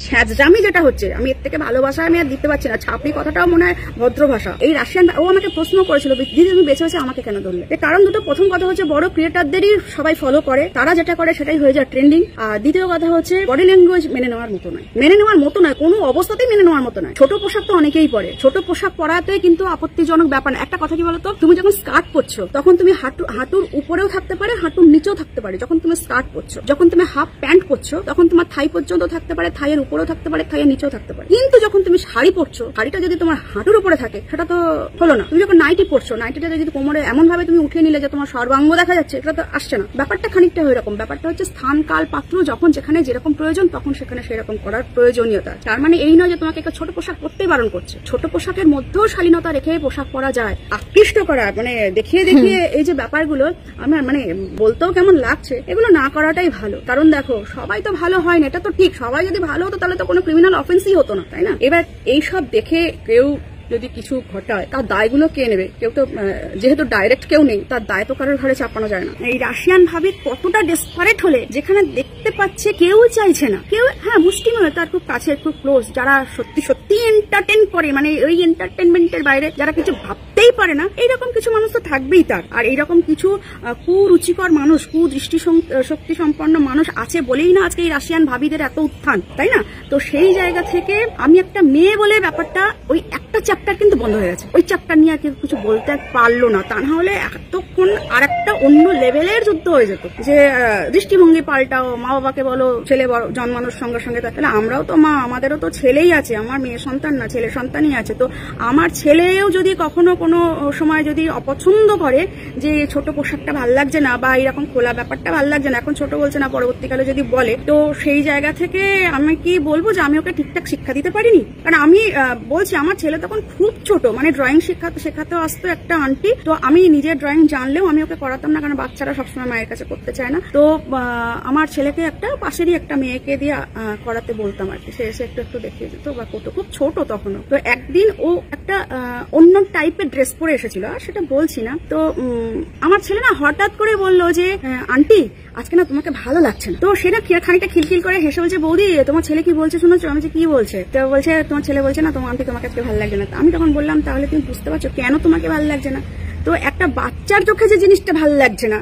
ছ্যাঁচড়ামি যেটা হচ্ছে, আমি এর থেকে ভালোবাসা আমি আর দিতে পারছি না। ছাপড়ি কথাটাও মনে হয় ভদ্র ভাষা। এই রাশিয়ান ও আমাকে প্রশ্ন করেছিল, দিদি তুমি বেছে বেছে আমাকে কেন ধরলে? এর কারণ দুটো, প্রথম কথা হচ্ছে বড় ক্রিয়েটারদেরই সবাই ফলো করে, তারা যেটা করে সেটাই হয়ে যায় ট্রেন্ডিং। আর দ্বিতীয় কথা হচ্ছে বডি ল্যাঙ্গুয়েজ মেনে নেওয়ার মতো নয়, কোনো অবস্থাতেই মেনে নেওয়ার মতো নয়। ছোট পোশাক তো অনেকেই পরে, ছোট পোশাক পরাতে কিন্তু আপত্তিজনক ব্যাপার না। একটা কথা কি বলতো, তুমি যখন স্কার্ট পরছো তখন তুমি হাঁটুর উপরেও থাকতে পারে, হাঁটুর নিচেও থাকতে পারে। যখন তুমি স্কার্ট পরছো, যখন তুমি হাফ প্যান্ট পরছো, তখন তোমার থাই পর্যন্ত থাকতে পারে, থাইয়ের উপরেও থাকতে পারে, থাইয়ের নিচেও থাকতে পারে। কিন্তু যখন তুমি শাড়ি পরছো, শাড়িটা যদি তোমার হাঁটুর উপরে থাকে সেটা তো হলো না। তুমি যখন নাইটি পরছো, নাইটিটা যদি কোমরে এমন ভাবে তুমি উঠিয়ে নিলে যে তোমার সর্বাঙ্গ দেখা যাচ্ছে, এটা তো আসছে না। ব্যাপারটা খানিকটা এরকম। ব্যাপারটা হচ্ছে স্থান, কাল, পাত্র, যখন যেখানে যেরকম প্রয়োজন তখন সেখানে সেরকম করার প্রয়োজনীয়তা। তার মানে এই নয় যে তোমাকে একটা ছোট পোশাক পরতেই বারণ করছে। ছোট পোশাকের মধ্যেও শালীনতা রেখে পোশাক পরা যায়। আকৃষ্ট করা, মানে দেখিয়ে এই যে ব্যাপারগুলো আমার মানে বলতেও কেমন লাগছে, এগুলো না করাটাই ভালো। কারণ দেখো, সবাই তো ভালো হয় না, এটা তো ঠিক। সবাই যদি ভালো হতো তাহলে তো কোনো ক্রিমিনাল অফেন্সই হতো না, তাই না? এবার এইসব দেখে কেউ যদি কিছু ঘটায় তার দায়গুলো কে নেবে? কেউ তো, যেহেতু ডাইরেক্ট কেউ নেই, তার দায় তো কারোর ঘরে চাপানো যায় না। এই রাশিয়ান ভাবি কতটা ডেসপারেট হলে, যেখানে দেখতে পাচ্ছে কেউ চাইছে না, কেউ, হ্যাঁ মুষ্টিমেয় তার খুব কাছের, খুব ক্লোজ, যারা সত্যি সত্যি এন্টারটেন করে, মানে ওই এন্টারটেনমেন্টের বাইরে যারা কিছু ভাবতেই পারে না, এইরকম কিছু মানুষ তো থাকবেই তার। আর এইরকম কিছু কুরুচিকর মানুষ, কুদৃষ্টি শক্তি সম্পন্ন মানুষ আছে বলেই না আজকে এই রাশিয়ান ভাবিদের এত উত্থান, তাই না? তো সেই জায়গা থেকে আমি একটা মেয়ে বলে ব্যাপারটা, ওই একটা চ্যাপ্টার কিন্তু বন্ধ হয়ে গেছে। ওই চ্যাপ্টার নিয়ে কেউ কিছু বলতে পারলো না, তা না হলে এতক্ষণ আর একটা অন্য লেভেলের যুদ্ধ হয়ে যেত। যে দৃষ্টিভঙ্গি পাল্টাও, মা বাবাকে বলো ছেলে জন্মানোর সঙ্গে সঙ্গে, তাহলে আমরাও তো মা, আমাদেরও তো ছেলেই আছে, আমার মেয়ে সন্তান না, ছেলে সন্তানই আছে। তো আমার ছেলেও যদি কখনো কোনো সময় যদি অপছন্দ করে যে ছোট পোশাকটা ভাল লাগছে না, বা এরকম খোলা ব্যাপারটা ভাল লাগছে না, এখন ছোট বলছে না, পরবর্তীকালে যদি বলে, তো সেই জায়গা থেকে আমি কি বলবো যে আমি ওকে ঠিকঠাক শিক্ষা দিতে পারিনি? কারণ আমি বলছি, আমার ছেলে তখন খুব ছোট, মানে ড্রয়িং শেখাতে আসতো একটা আন্টি। তো আমি নিজের ড্রয়িং জানলেও আমি ওকে করাতাম না, কারণ বাচ্চারা সবসময় মায়ের কাছে করতে চায় না। তো আমার ছেলেকে একটা পাশেরই একটা মেয়েকে দিয়ে করাতে বলতাম আর কি। সে এসে একটু একটু দেখিয়ে দিত বা করতো, খুব ছোট তখনও। তো একদিন ও একটা অন্য টাইপের ড্রেস পরে এসেছিল, আর সেটা বলছি না। তো আমার ছেলে না হঠাৎ করে বললো যে আন্টি আজকে না তোমাকে ভালো লাগছে না। তো সেটা খানিকটা খিলখিল করে হেসে বলছে, বৌদি তোমার ছেলে কি বলছে শুনেছো? আমি যে কি বলছে? তো বলছে তোমার ছেলে বলছে না তোমার আন্টি তোমাকে আজকে ভালো লাগছে না। আমি তখন বললাম, তাহলে তুমি বুঝতে পারছো কেন তোমাকে ভালো লাগছে না? তো একটা বাচ্চার চোখে যে জিনিসটা ভালো লাগছে না,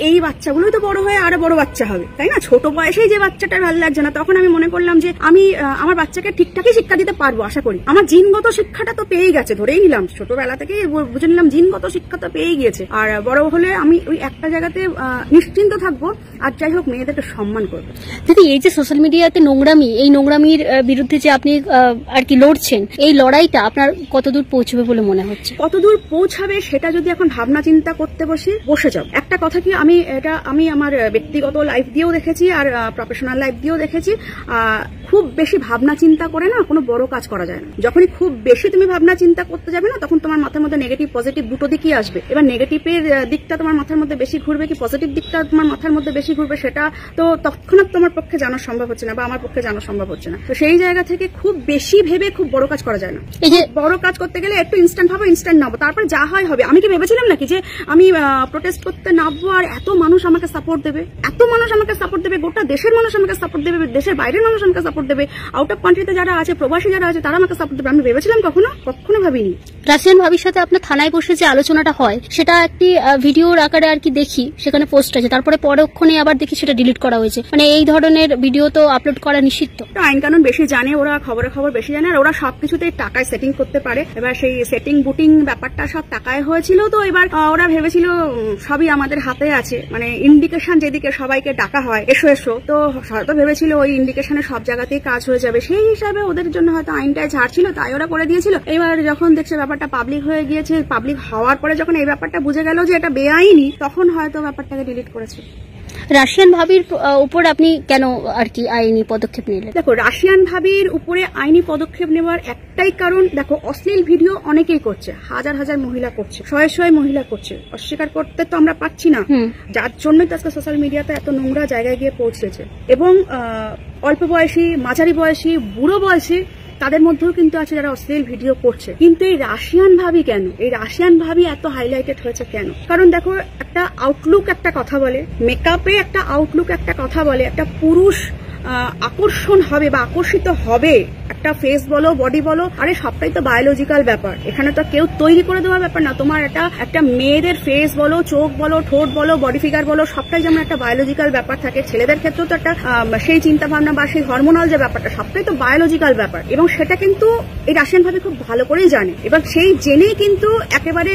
এই বাচ্চাগুলোই তো বড় হয়ে আরো বড় বাচ্চা হবে, তাই না? ছোট বয়সেই যে বাচ্চাটার ভালো লাগছে না, তখন আমি মনে করলাম যে আমি আমার বাচ্চাকে ঠিকঠাকই শিক্ষা দিতে পারবো, আশা করি। আমার জিনগত শিক্ষাটা তো পেয়েই গেছে, ধরেই নিলাম, ছোটবেলা থেকেই বুঝে নিলাম জিনগত শিক্ষা তো পেয়েই গিয়েছে। আর বড় হলে আমি ওই একটা জায়গাতে নিশ্চিন্ত থাকবো, আর যাই হোক মেয়েদেরকে সম্মান করবো। দিদি, এই যে সোশ্যাল মিডিয়াতে নোংরামি, এই নোংরামির বিরুদ্ধে যে আপনি আর কি লড়ছেন, এই লড়াইটা আপনার কতদূর পৌঁছবে বলে মনে হচ্ছে? কতদূর পৌঁছাবে সেটা যদি এখন ভাবনা চিন্তা করতে বসে যাও। একটা কথা কি, আমি আমার ব্যক্তিগত লাইফ দিয়েও দেখেছি আর প্রফেশনাল লাইফ দিয়েও দেখেছি, খুব বেশি ভাবনা চিন্তা করে না কোনো বড় কাজ করা যায় না। যখনই খুব বেশি তুমি ভাবনা চিন্তা করতে যাবে না, তখন তোমার মাথার মধ্যে নেগেটিভ পজিটিভ দুটো দিকই আসবে। এবার নেগেটিভের দিকটা তোমার মাথার মধ্যে বেশি ঘুরবে কি পজিটিভ দিকটা তোমার মাথার মধ্যে বেশি ঘুরবে, সেটা তো তৎক্ষণাৎ তোমার পক্ষে জানা সম্ভব হচ্ছে না, বা আমার পক্ষে জানা সম্ভব হচ্ছে না। তো সেই জায়গা থেকে খুব বেশি ভেবে খুব বড় কাজ করা যায় না। এই যে বড় কাজ করতে গেলে একটু ইনস্ট্যান্ট ভাবো, ইনস্ট্যান্ট নামবো, তারপর যা হয় হবে। আমি কি ভেবেছিলাম নাকি যে আমি প্রোটেস্ট করতে নামবো আর এত মানুষ আমাকে সাপোর্ট দেবে, গোটা দেশের মানুষ আমাকে সাপোর্ট দেবে, দেশের বাইরের মানুষ আমাকে সাপোর্ট দেবে, আউট অফ কান্ট্রিতে যারা আছে, প্রবাসী যারা আছে, তারা আমাকে সাপোর্ট দেবে? আমি ভেবেছিলাম? কখনো ভাবিনি। রাশিয়ান ভাবির সাথে আপনার থানায় বসে যে আলোচনাটা হয়, সেটা একটি ভিডিওর আকারে আর কি দেখি, সেখানে পোস্ট আছে, তারপরে পরক্ষণে আবার দেখি সেটা ডিলিট করা হয়েছে। মানে এই ধরনের ভিডিও তো আপলোড করা নিষিদ্ধ। আইন কানুন বেশি জানে, ওরা খবর বেশি জানে, আর ওরা সবকিছুতে টাকায় সেটিং করতে পারে। এবার সেই সেটিং বুটিং ব্যাপারটা সব টাকায় হয়েছিল। তো এবার ওরা ভেবেছিল সবই আমাদের হাতে আছে, মানে ইন্ডিকেশন যেদিকে সবাইকে ডাকা হয় এসো এসো, তো হয়তো ভেবেছিল ওই ইন্ডিকেশনে সব জায়গাতেই কাজ হয়ে যাবে। সেই হিসাবে ওদের জন্য হয়তো আইনটায় ছাড় ছিল, তাই ওরা করে দিয়েছিল। এবার যখন দেখছে ব্যাপারটা পাবলিক হয়ে গিয়েছে, পাবলিক হওয়ার পরে যখন এই ব্যাপারটা বুঝে গেল যে এটা বেআইনি, তখন হয়তো ব্যাপারটাকে ডিলিট করেছে। রাশিয়ান ভাবির উপর আপনি কেন আর কি আইনি পদক্ষেপ নিলেন? দেখো, রাশিয়ান ভাবির উপরে আইনি পদক্ষেপ নেওয়ার একটাই কারণ, দেখো অশ্লীল ভিডিও অনেকেই করছে, হাজার হাজার মহিলা করছে, শয়ে মহিলা করছে, অস্বীকার করতে তো আমরা পাচ্ছি না, যার জন্যই তো আজকে সোশ্যাল মিডিয়াতে এত নোংরা জায়গায় গিয়ে পৌঁছেছে। এবং অল্প বয়সী, মাঝারি বয়সী, বুড়ো বয়সী, তাদের মধ্যেও কিন্তু আছে যারা অশ্লীল ভিডিও করছে। কিন্তু এই রাশিয়ান ভাবি কেন, এই রাশিয়ান ভাবি এত হাইলাইটেড হয়েছে কেন? কারণ দেখো, একটা আউটলুক একটা কথা বলে, মেকআপে একটা আউটলুক একটা কথা বলে, একটা পুরুষ আকর্ষণ হবে বা আকর্ষিত হবে একটা ফেস বলো বডি বলো, আরে সবটাই তো বায়োলজিক্যাল ব্যাপার। এখানে তো কেউ তৈরি করে দেওয়ার ব্যাপার না। তোমার একটা মেয়েদের ফেস বলো, চোখ বলো, ঠোঁট বলো, বডি ফিগার বলো, সবটাই যেমন একটা বায়োলজিক্যাল ব্যাপার থাকে। ছেলেদের ক্ষেত্রেও তো একটা সেই চিন্তা ভাবনা বা সেই হরমোনাল যে ব্যাপারটা, সবটাই তো বায়োলজিক্যাল ব্যাপার। এবং সেটা কিন্তু এই রাশিয়ান ভাবে খুব ভালো করেই জানে। এবং সেই জেনেই কিন্তু একেবারে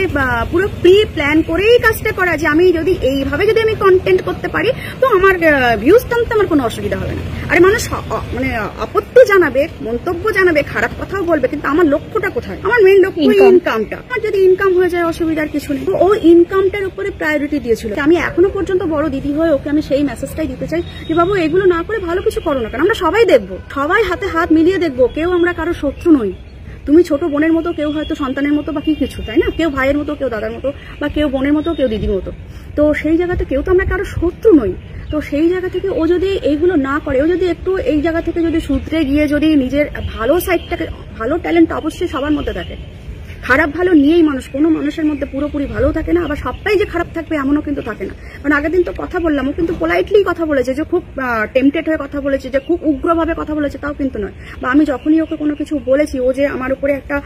পুরো প্রি প্ল্যান করেই কাজটা করা, যে আমি যদি এইভাবে যদি আমি কন্টেন্ট করতে পারি তো আমার ভিউজ টানতে আমার কোনো অসুবিধা হবে না। আরে মানুষ মানে আপত্তি জানাবে, মন্তব্য জানাবে, খারাপ কথাও বলবে, কিন্তু আমার লক্ষ্যটা কোথায়? আমার মেইন লক্ষ্য ইনকামটা। আমার যদি ইনকাম হয়ে যায় অসুবিধার কিছু নেই। তো ও ইনকামটার উপরে প্রায়োরিটি দিয়েছিল। আমি এখনো পর্যন্ত বড় দিদি হয়ে ওকে আমি সেই মেসেজটাই দিতে চাই যে বাবু এগুলো না করে ভালো কিছু করো না। কারণ আমরা সবাই দেখবো, সবাই হাতে হাত মিলিয়ে দেখবো, কেউ আমরা কারো শত্রু নই। তুমি ছোট বোনের মতো, কেউ হয়তো সন্তানের মতো বা কি কিছু, তাই না? কেউ ভাইয়ের মতো, কেউ দাদার মতো, বা কেউ বোনের মতো, কেউ দিদির মতো। তো সেই জায়গাতে কেউ তো আমরা কারো শত্রু নই। তো সেই জায়গা থেকে ও যদি এইগুলো না করে, ও যদি একটু এই জায়গা থেকে যদি সূত্রে গিয়ে যদি নিজের ভালো সাইডটাকে, ভালো ট্যালেন্ট অবশ্যই সবার মধ্যে থাকে, খারাপ ভালো নিয়েই মানুষ, কোনো মানুষের মধ্যে পুরোপুরি ভালো থাকে না, আবার সবটাই যে খারাপ থাকবে এমনও কিন্তু থাকে না। কারণ আগের দিন তো কথা বললাম, ও কিন্তু পোলাইটলি কথা বলেছে, যে খুব টেম্পটেড হয়ে কথা বলেছে, যে খুব উগ্রভাবে কথা বলেছে, তাও কিন্তু নয়। বা আমি যখনই ওকে কোনো কিছু বলেছি, ও যে আমার উপরে একটা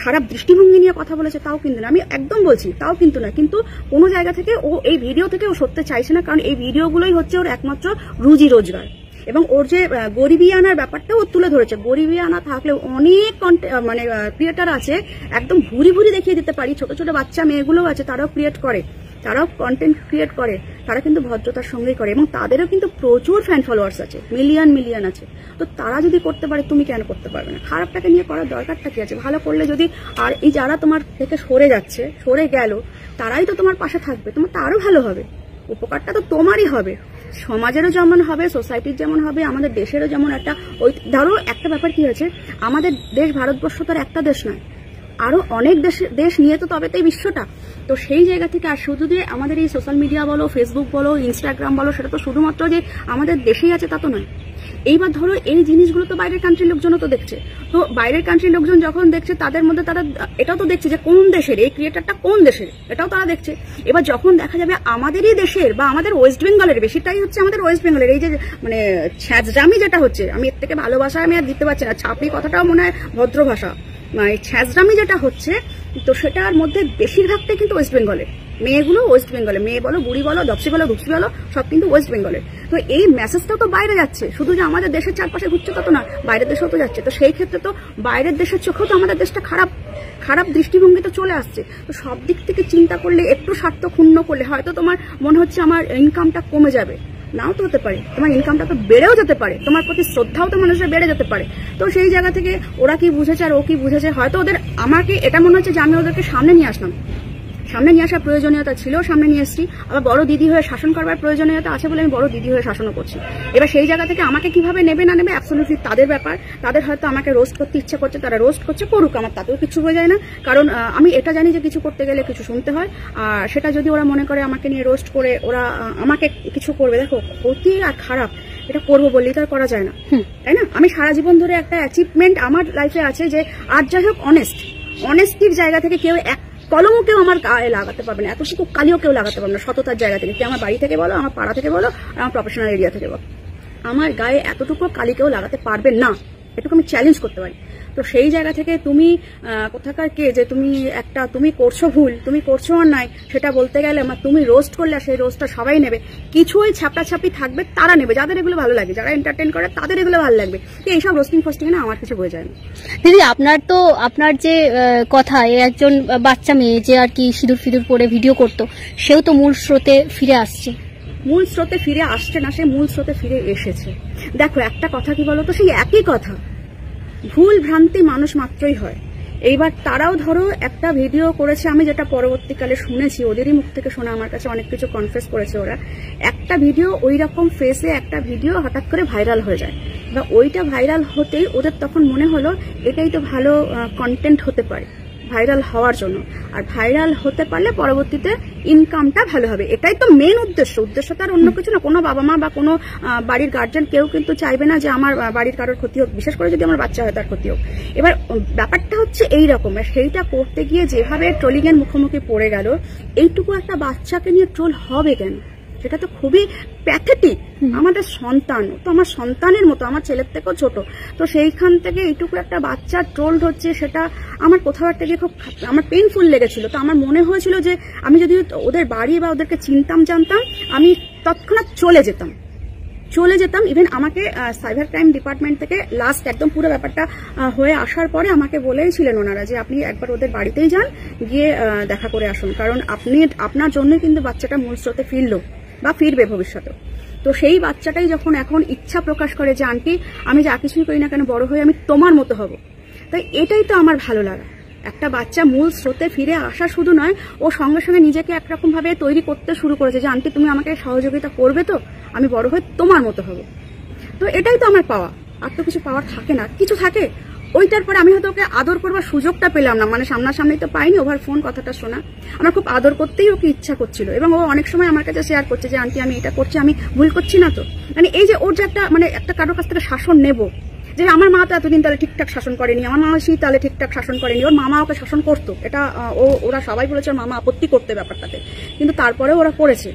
খারাপ দৃষ্টিভঙ্গি নিয়ে কথা বলেছে, তাও কিন্তু না। আমি একদম বলছি তাও কিন্তু নয়। কিন্তু কোনো জায়গা থেকে ও এই ভিডিও থেকে ও সরতে চাইছে না, কারণ এই ভিডিওগুলোই হচ্ছে ওর একমাত্র রুজি রোজগার। এবং ওর যে গরিবী আনার ব্যাপারটা ও তুলে ধরেছে। গরিবী আনা থাকলে অনেক মানে ক্রিয়েটার আছে, একদম ভুরি ভুরি দেখিয়ে দিতে পারি। ছোট ছোট বাচ্চা মেয়েগুলো আছে, তারাও ক্রিয়েট করে, তারাও কন্টেন্ট ক্রিয়েট করে, তারা কিন্তু ভদ্রতার সঙ্গেই করে, এবং তাদেরও কিন্তু প্রচুর ফ্যান ফলোয়ার্স আছে, মিলিয়ন মিলিয়ন আছে। তো তারা যদি করতে পারে, তুমি কেন করতে পারবে না? খারাপটাকে নিয়ে করার দরকারটা কি আছে? ভালো করলে যদি, আর এই যারা তোমার থেকে সরে যাচ্ছে, সরে গেল, তারাই তো তোমার পাশে থাকবে, তোমার তো আরো ভালো হবে, উপকারটা তো তোমারই হবে, সমাজেরও যেমন হবে, সোসাইটির যেমন হবে, আমাদের দেশেরও যেমন একটা, ওই ধরো একটা ব্যাপার কি হয়েছে, আমাদের দেশ ভারতবর্ষ তো আর একটা দেশ নয়, আরো অনেক দেশ নিয়ে তো তবে তো এই বিশ্বটা। তো সেই জায়গা থেকে আর শুধু যে আমাদের এই সোশ্যাল মিডিয়া বলো, ফেসবুক বলো, ইনস্টাগ্রাম বলো, সেটা তো শুধুমাত্র যে আমাদের দেশেই আছে তা তো নয়। এইবার ধরো এই জিনিসগুলো তো বাইরের কান্ট্রির লোকজনও তো দেখছে। তো বাইরের কান্ট্রির লোকজন যখন দেখছে, তাদের মধ্যে তারা এটাও তো দেখছে যে কোন দেশের এই ক্রিয়েটারটা, কোন দেশের, এটাও তারা দেখছে। এবার যখন দেখা যাবে আমাদেরই দেশের বা আমাদের ওয়েস্ট বেঙ্গলের, বেশিটাই হচ্ছে আমাদের ওয়েস্ট বেঙ্গলের, এই যে মানে ছ্যাঁচড়ামি যেটা হচ্ছে, আমি এর থেকে ভালোবাসা আমি আর দিতে পারছি না, ছাপড়ি কথাটাও মনে হয় ভদ্র ভাষা, মানে ছ্যাঁচড়ামি যেটা হচ্ছে, তো সেটার মধ্যে বেশিরভাগটাই কিন্তু ওয়েস্ট বেঙ্গলের। মেয়েগুলো ওয়েস্ট বেঙ্গলে, মেয়ে বলো, বুড়ি বলো, দপসি বলো, ধুপসি বলো, সব কিন্তু ওয়েস্ট বেঙ্গলের। তো এই মেসেজটাও তো বাইরে যাচ্ছে, শুধু যে আমাদের দেশের চারপাশে ঘুরছে তত না, বাইরের দেশেও তো যাচ্ছে। তো সেই ক্ষেত্রে তো বাইরের দেশের চোখেও তো আমাদের দেশটা খারাপ দৃষ্টিভঙ্গি তো চলে আসছে। তো সব দিক থেকে চিন্তা করলে, একটু স্বার্থ ক্ষুণ্ণ করলে হয়তো তোমার মনে হচ্ছে আমার ইনকামটা কমে যাবে, নাও তো হতে পারে, তোমার ইনকামটা তো বেড়েও যেতে পারে, তোমার প্রতি শ্রদ্ধাও তো মানুষের বেড়ে যেতে পারে। তো সেই জায়গা থেকে ওরা কি বুঝেছে আর ও কি বুঝেছে, হয়তো ওদের, আমাকে এটা মনে হচ্ছে যে আমি ওদেরকে সামনে নিয়ে আসলাম, সামনে নিয়ে আসার প্রয়োজনীয়তা ছিল, সামনে নিয়ে এসেছি। আবার বড় দিদি হয়ে শাসন করবার প্রয়োজনীয়তা আছে বলে আমি বড় দিদি হয়ে শাসনও করছি। এবার সেই জায়গা থেকে আমাকে কিভাবে নেবে না নেবে অ্যাবসলিউটলি তাদের ব্যাপার। তাদের হয়তো আমাকে রোস্ট করতে ইচ্ছা করছে, তারা রোস্ট করছে, করুক, আমার তাতেও কিছু হয়ে যায় না। কারণ আমি এটা জানি যে কিছু করতে গেলে কিছু শুনতে হয়, আর সেটা যদি ওরা মনে করে আমাকে নিয়ে রোস্ট করে ওরা আমাকে কিছু করবে, দেখো ক্ষতি আর খারাপ এটা করবো বললেই তো আর করা যায় না, তাই না? আমি সারা জীবন ধরে একটা অ্যাচিভমেন্ট আমার লাইফে আছে যে আর যাই হোক অনেস্টির জায়গা থেকে কেউ এক কলমও কেউ আমার গায়ে লাগাতে পারবে না, এতটুকু কালিও কেউ লাগাতে পারবে না সততার জায়গা থেকে। কেউ আমার বাড়ি থেকে বলো, আমার পাড়া থেকে বলো, আর আমার প্রফেশনাল এরিয়া থেকে বলো, আমার গায়ে এতটুকু কালি কেউ লাগাতে পারবে না, এটুকু আমি চ্যালেঞ্জ করতে পারি। তো সেই জায়গা থেকে তুমি কোথাকার কে যে তুমি করছো ভুল, তুমি করছো অন্যায়, সেটা বলতে গেলে আমার তুমি রোস্ট করলে সেই রোস্টটা সবাই নেবে। কিছু ওই ছাপড়াছাপি থাকবে, তারা নেবে, যাদের এগুলো ভালো লাগে, যারা এন্টারটেইন করে তাদের এগুলো ভালো লাগবে। এইসব রোস্টিং ফোস্টিং না আমার কিছু বয়ে যায় না। দিদি, আপনার যে কথা, একজন বাচ্চা মেয়ে যে আর কি সিঁদুর ফিঁদুর পরে ভিডিও করতো, সেও তো মূল স্রোতে ফিরে আসছে। মূল স্রোতে ফিরে আসছে না, সে মূল স্রোতে ফিরে এসেছে। দেখো একটা কথা কি বলতো, সেই একই কথা, ভুল ভ্রান্তি মানুষ মাত্রই হয়। এইবার তারাও ধরো একটা ভিডিও করেছে, আমি যেটা পরবর্তীকালে শুনেছি, ওদেরই মুখ থেকে শোনা, আমার কাছে অনেক কিছু কনফেস করেছে ওরা। একটা ভিডিও ওই রকম ফেসে একটা ভিডিও হঠাৎ করে ভাইরাল হয়ে যায়, বা ওইটা ভাইরাল হতেই ওদের তখন মনে হলো এটাই তো ভালো কন্টেন্ট হতে পারে ভাইরাল হওয়ার জন্য, আর ভাইরাল হতে পারলে পরবর্তীতে ইনকামটা ভালো হবে। এটাই তো মেন উদ্দেশ্য তার অন্য কিছু না। কোনো বাবা মা বা কোনো বাড়ির গার্জেন কেউ কিন্তু চাইবে না যে আমার বাড়ির কারোর ক্ষতি হোক, বিশেষ করে যদি আমার বাচ্চা হয় তার ক্ষতি হোক। এবার ব্যাপারটা হচ্ছে এইরকম, সেইটা করতে গিয়ে যেভাবে ট্রোলিং এর মুখোমুখি পড়ে গেল, এইটুকু একটা বাচ্চাকে নিয়ে ট্রোল হবে কেন? সেটা তো খুবই প্যাথেটিক। আমাদের সন্তান তো আমার সন্তানের মতো, আমার ছেলের থেকেও ছোট, তো সেইখান থেকে এইটুকু একটা বাচ্চা ট্রোলড হচ্ছে, সেটা আমার কোথাও একটা গিয়ে খুব আমার পেইনফুল লেগেছিল। তো আমার মনে হয়েছিল যে আমি যদি ওদের বাড়ি বা ওদেরকে চিনতাম জানতাম, আমি তৎক্ষণাৎ চলে যেতাম। ইভেন আমাকে সাইবার ক্রাইম ডিপার্টমেন্ট থেকে লাস্ট একদম পুরো ব্যাপারটা হয়ে আসার পরে আমাকে বলেইছিলেন ওনারা যে আপনি একবার ওদের বাড়িতেই যান, গিয়ে দেখা করে আসুন, কারণ আপনার জন্যই কিন্তু বাচ্চাটা মূল স্রোতে ফিরলো বা ফিরবে ভবিষ্যতে। তো সেই বাচ্চাটাই যখন এখন ইচ্ছা প্রকাশ করে যে আন্টি আমি যা কিছুই করি না কেন বড় হয়ে আমি তোমার মতো হব, তাই এটাই তো আমার ভালো লাগা। একটা বাচ্চা মূল স্রোতে ফিরে আসা শুধু নয়, ও সঙ্গে সঙ্গে নিজেকে একরকম ভাবে তৈরি করতে শুরু করেছে যে আন্টি তুমি আমাকে সহযোগিতা করবে তো, আমি বড় হয়ে তোমার মতো হব। তো এটাই তো আমার পাওয়া, আর তো কিছু পাওয়ার থাকে না। কিছু থাকে ওইটার পরে আমি হয়তো ওকে আদর করবার সুযোগটা পেলাম না, মানে সামনাসামনি তো পাইনি, ওভার ফোন কথাটা শোনা, আমার খুব আদর করতেই ওকে ইচ্ছা করছিল। এবং ও অনেক সময় আমার কাছে শেয়ার করছে যে আন্টি আমি এটা করছি, আমি ভুল করছি না তো। মানে এই যে ওর যে একটা মানে একটা কারোর কাছ থেকে শাসন নেব, যে আমার মা তো এতদিন তাহলে ঠিকঠাক শাসন করেনি, আমার মাসি তাহলে ঠিকঠাক শাসন করেনি, ওর মামা ওকে শাসন করতো, এটা ওরা সবাই বলেছে ওর মামা আপত্তি করতে ব্যাপারটাতে, কিন্তু তারপরে ওরা করেছে।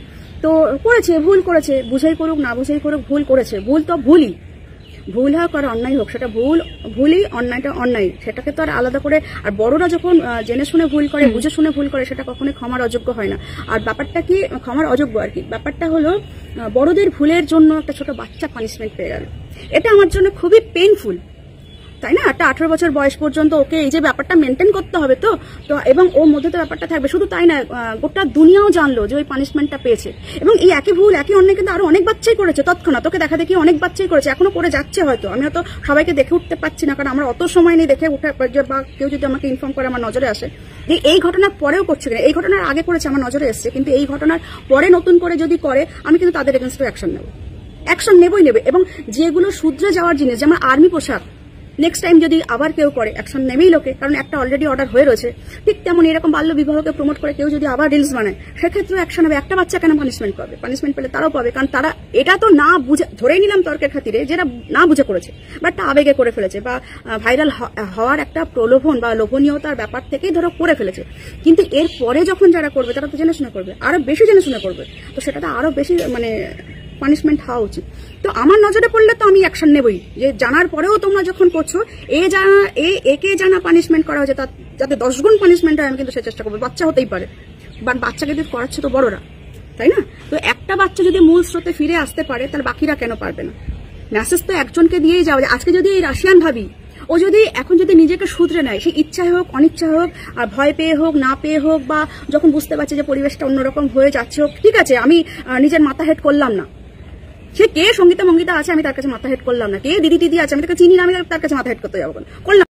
তো করেছে, ভুল করেছে, বুঝাই করুক না বুঝাই করুক, ভুল করেছে। ভুল তো ভুলই, ভুল হোক আর অন্যায় হোক, সেটা ভুলই, অন্যায়টা অন্যায়, সেটাকে তো আর আলাদা করে। আর বড়রা যখন জেনে শুনে ভুল করে, বুঝে শুনে ভুল করে, সেটা কখনোই ক্ষমার অযোগ্য হয় না। আর ব্যাপারটা কি ক্ষমার অযোগ্য আর কি, ব্যাপারটা হলো বড়দের ভুলের জন্য একটা ছোট বাচ্চা পানিশমেন্ট পেয়ে গেল, এটা আমার জন্য খুবই পেইনফুল, তাই না? একটা 18 বছর বয়স পর্যন্ত ওকে এই যে ব্যাপারটা মেনটেন করতে হবে, তো এবং ওর মধ্যে তো ব্যাপারটা থাকবে। শুধু তাই না, গোটা দুনিয়াও জানলো যে ওই পানিশমেন্টটা পেয়েছে, এবং এই একই ভুল একই অন্যায় কিন্তু আরো অনেক বাচ্চাই করেছে তৎক্ষণাৎ, তোকে দেখা দেখি অনেক বাচ্চাই করেছে, এখনো করে যাচ্ছে। হয়তো আমি হয়তো সবাইকে দেখে উঠতে পারছি না, কারণ আমার অত সময় নেই দেখে উঠে, বা কেউ যদি আমাকে ইনফর্ম করে আমার নজরে আসে যে এই ঘটনার পরেও করছে কিনা। এই ঘটনার আগে করেছে আমার নজরে এসছে, কিন্তু এই ঘটনার পরে নতুন করে যদি করে, আমি কিন্তু তাদের এগেনস্টে অ্যাকশন নেবই নেবে। এবং যেগুলো শুধরে যাওয়ার জিনিস, যেমন আর্মি পোশাক, নেক্সট টাইম যদি আবার কেউ করে অ্যাকশন নেবেই লোকে, কারণ একটা অলরেডি অর্ডার হয়ে রয়েছে। ঠিক তেমন এরকম বাল্য বিবাহকে প্রমোট করে কেউ যদি আবার রিলস বানায়, সেক্ষেত্রে অ্যাকশন হবে। একটা বাচ্চা কেন পানিশমেন্ট পাবে? পানিশমেন্ট পেলে তারাও পাবে, কারণ তারা এটা তো না বুঝে, ধরেই নিলাম তর্কের খাতিরে, যেটা না বুঝে করেছে বা একটা আবেগে করে ফেলেছে, বা ভাইরাল হওয়ার একটা প্রলোভন বা লোভনীয়তার ব্যাপার থেকেই ধরো করে ফেলেছে। কিন্তু এর পরে যখন যারা করবে তারা তো জেনে শুনে করবে, আরো বেশি জেনে শুনে করবে, তো সেটাতে আরো বেশি মানে পানিশমেন্ট হওয়া উচিত। তো আমার নজরে পড়লে তো আমি অ্যাকশন নেবই, যে জানার পরেও তোমরা যখন করছো, একে জানা পানিশমেন্ট করা হয়েছে, যাতে 10 গুণ পানিশমেন্ট হয়, আমি কিন্তু সে চেষ্টা করবো। বাচ্চা হতেই পারে, বাট বাচ্চাকে যদি করাচ্ছে তো বড়রা, তাই না? তো একটা বাচ্চা যদি মূল স্রোতে ফিরে আসতে পারে, তাহলে বাকিরা কেন পারবে না? মেসেজ তো একজনকে দিয়েই যাওয়া। আজকে যদি এই রাশিয়ান ভাবি, ও যদি এখন যদি নিজেকে শুধরে নেয়, সে ইচ্ছায় হোক অনিচ্ছায় হোক, আর ভয় পেয়ে হোক না পেয়ে হোক, বা যখন বুঝতে পারছে যে পরিবেশটা অন্যরকম হয়ে যাচ্ছে হোক, ঠিক আছে আমি নিজের মাথা হেড করলাম না, সে কে সঙ্গীতা মঙ্গীতা আছে আমি তার কাছে মাথা হেড করলাম না, কে দিদি টিদি আছে আমি তাকে চিনি না, আমি তার কাছে মাথা হেড করতে যাবো করলাম